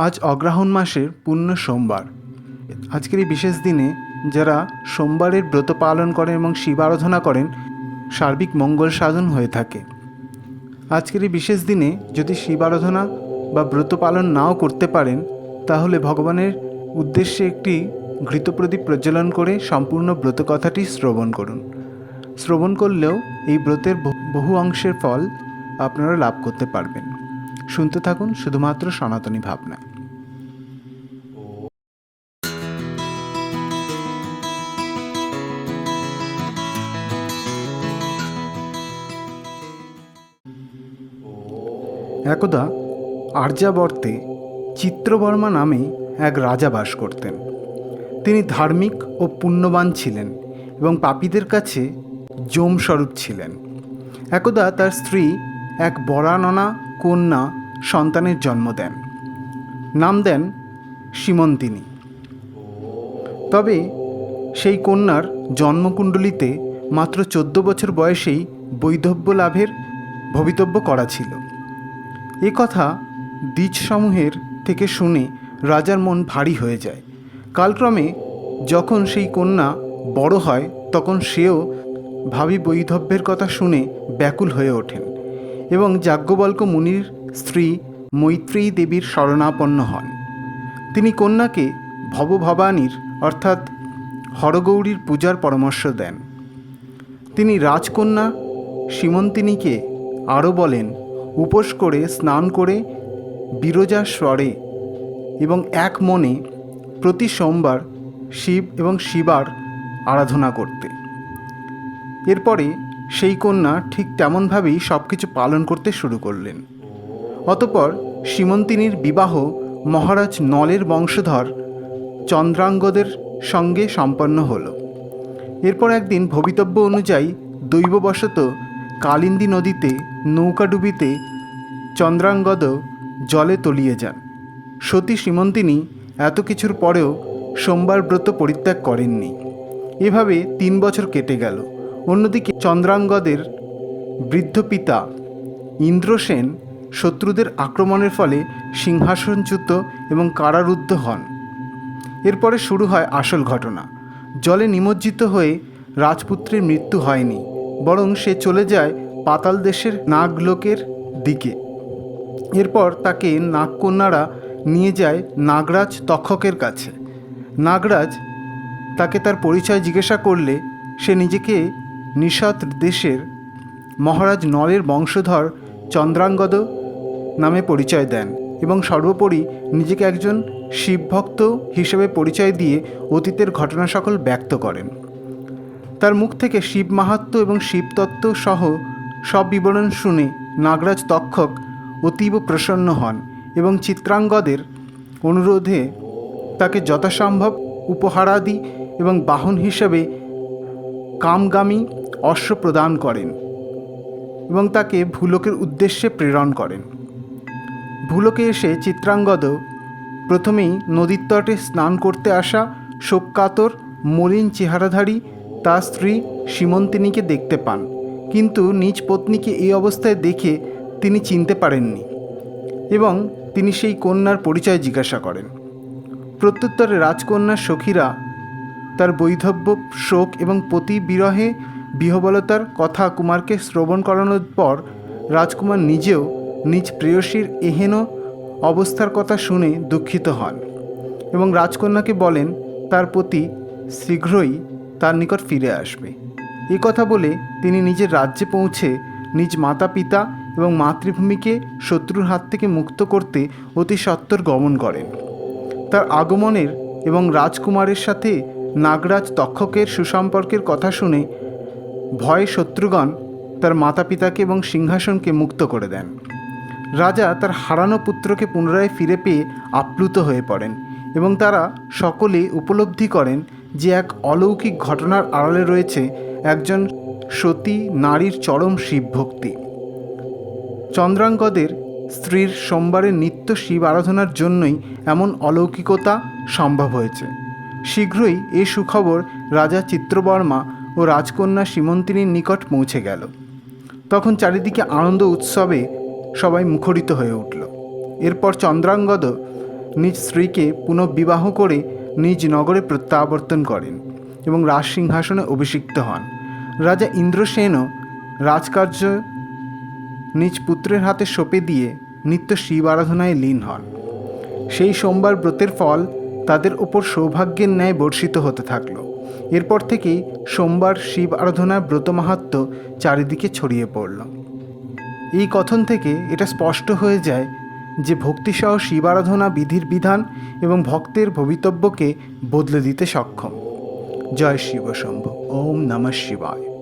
আজ অগ্রহায়ণ মাসের পূর্ণ সোমবার। আজকের এই বিশেষ দিনে যারা সোমবারের ব্রত পালন করেন এবং শিব আরাধনা করেন, সার্বিক মঙ্গল সাধন হয়ে থাকে। আজকের এই বিশেষ দিনে যদি শিব আরাধনা বা ব্রত পালন নাও করতে পারেন, তাহলে ভগবানের উদ্দেশ্যে একটি ঘৃতপ্রদীপ প্রজ্বলন করে সম্পূর্ণ ব্রত কথাটি শ্রবণ করুন। শ্রবণ করলেও এই ব্রতের বহু অংশের ফল আপনারা লাভ করতে পারবেন। শুনতে থাকুন শুধুমাত্র সনাতনী ভাবনা। একদা আর্যাবর্তে চিত্রবর্মা নামে এক রাজা বাস করতেন। তিনি ধার্মিক ও পুণ্যবান ছিলেন এবং পাপীদের কাছে যমস্বরূপ ছিলেন। একদা তার স্ত্রী এক বরাননা কন্যা সন্তানের জন্ম দেন। নাম দেন সীমন্তিনী। তবে সেই কন্যার জন্মকুণ্ডলিতে মাত্র 14 বছর বয়সেই বৈধব্য লাভের ভবিতব্য করা ছিল। এ কথা দ্বিজসমূহের থেকে শুনে রাজার মন ভারী হয়ে যায়। কালক্রমে যখন সেই কন্যা বড় হয়, তখন সেও ভাবী বৈধব্যের কথা শুনে ব্যাকুল হয়ে ওঠেন এবং যাজ্ঞবল্ক্য মুনির স্ত্রী মৈত্রেয়ী দেবীর শরণাপন্ন হন। তিনি কন্যাকে ভবভবানীর অর্থাৎ হরগৌরীর পূজার পরামর্শ দেন। তিনি রাজকন্যা সীমন্তিনীকে আরও বলেন, উপোস করে স্নান করে বিরজা স্বরে এবং এক মনে প্রতি সোমবার শিব এবং শিবার আরাধনা করতে। এরপরে সেই কন্যা ঠিক তেমনভাবেই সব কিছু পালন করতে শুরু করলেন। অতঃপর সীমন্তিনীর বিবাহ মহারাজ নলের বংশধর চন্দ্রাঙ্গদের সঙ্গে সম্পন্ন হল। এরপর একদিন ভবিতব্য অনুযায়ী দৈববশত কালিন্দী নদীতে নৌকাডুবিতে চন্দ্রাঙ্গদ জলে তলিয়ে যান। সতী সীমন্তিনী এত কিছুর পরেও সোমবার ব্রত পরিত্যাগ করেননি। এভাবে 3 বছর কেটে গেল। অন্যদিকে চন্দ্রাঙ্গদের বৃদ্ধ পিতা ইন্দ্রসেন শত্রুদের আক্রমণের ফলে সিংহাসনচ্যুত এবং কারারুদ্ধ হন। এরপরে শুরু হয় আসল ঘটনা। জলে নিমজ্জিত হয়ে রাজপুত্রের মৃত্যু হয়নি, বরং সে চলে যায় পাতাল দেশের নাগলোকের দিকে। এরপর তাকে নাগকন্যারা নিয়ে যায় নাগরাজ তক্ষকের কাছে। নাগরাজ তাকে তার পরিচয় জিজ্ঞাসা করলে সে নিজেকে নিষদ দেশের মহারাজ নলের বংশধর চন্দ্রাঙ্গদ নামে পরিচয় দেন এবং সর্বোপরি নিজেকে একজন শিবভক্ত হিসেবে পরিচয় দিয়ে অতীতের ঘটনা সকল ব্যক্ত করেন। তার মুখ থেকে শিব মাহাত্ম্য এবং শিবতত্ত্ব সহ সব বিবরণ শুনে নাগরাজ তক্ষক অতীব প্রসন্ন হন এবং চিত্রাঙ্গদের অনুরোধে তাকে যথাসম্ভব উপহারাদি এবং বাহন হিসেবে কামগামী অশ্ব প্রদান করেন এবং তাকে ভূলোকের উদ্দেশ্যে প্রেরণ করেন। ভূলোকে এসে চিত্রাঙ্গদ প্রথমেই নদীর তটে স্নান করতে আসা শোককাতর মলিন চেহারাধারী তার স্ত্রী সীমন্তিনীকে দেখতে পান, কিন্তু নিজ পত্নীকে এই অবস্থায় দেখে তিনি চিনতে পারেননি এবং তিনি সেই কন্যার পরিচয় জিজ্ঞাসা করেন। প্রত্যুত্তরে রাজকন্যার সখীরা তার বৈধব্য, শোক এবং পতি বিরহে বিহবলতার কথা কুমারকে শ্রবণ করানোর পর রাজকুমার নিজেও নিজ প্রেয়সীর এহেন অবস্থার কথা শুনে দুঃখিত হন এবং রাজকন্যাকে বলেন তার পতি শীঘ্রই তার নিকট ফিরে আসবে। এ কথা বলে তিনি নিজের রাজ্যে পৌঁছে নিজ মাতা পিতা এবং মাতৃভূমিকে শত্রুর হাত থেকে মুক্ত করতে অতি সত্বর গমন করেন। তার আগমনের এবং রাজকুমারের সাথে নাগরাজ তক্ষকের সুসম্পর্কের কথা শুনে ভয়ে শত্রুগণ তার মাতা পিতাকে এবং সিংহাসনকে মুক্ত করে দেন। রাজা তার হারানো পুত্রকে পুনরায় ফিরে পেয়ে আপ্লুত হয়ে পড়েন এবং তারা সকলে উপলব্ধি করেন যে এক অলৌকিক ঘটনার আড়ালে রয়েছে একজন সতী নারীর চরম শিবভক্তি। চন্দ্রাঙ্গদের স্ত্রীর সোমবারের নিত্য শিব আরাধনার জন্যই এমন অলৌকিকতা সম্ভব হয়েছে। শীঘ্রই এই সুখবর রাজা চিত্রবর্মা ও রাজকন্যা সীমন্তিনীর নিকট পৌঁছে গেল। তখন চারিদিকে আনন্দ উৎসবে সবাই মুখরিত হয়ে উঠল। এরপর চন্দ্রাঙ্গদ নিজ স্ত্রীকে পুনঃবিবাহ করে নিজ নগরে প্রত্যাবর্তন করেন এবং রাজ সিংহাসনে অভিষিক্ত হন। রাজা ইন্দ্রসেনও রাজকার্য নিজ পুত্রের হাতে সঁপে দিয়ে নিত্য শিব আরাধনায় লীন হন। সেই সোমবার ব্রতের ফল তাদের ওপর সৌভাগ্যের ন্যায় বর্ষিত হতে থাকল। এরপর থেকেই সোমবার শিব আরাধনার ব্রত মাহাত্ম্য চারিদিকে ছড়িয়ে পড়ল। এই কথন থেকে এটা স্পষ্ট হয়ে যায় যে ভক্তিসহ শিব আরাধনা বিধির বিধান এবং ভক্তের ভবিতব্যকে বদলে দিতে সক্ষম। জয় শিব শম্ভু। ওম নমঃ শিবায়।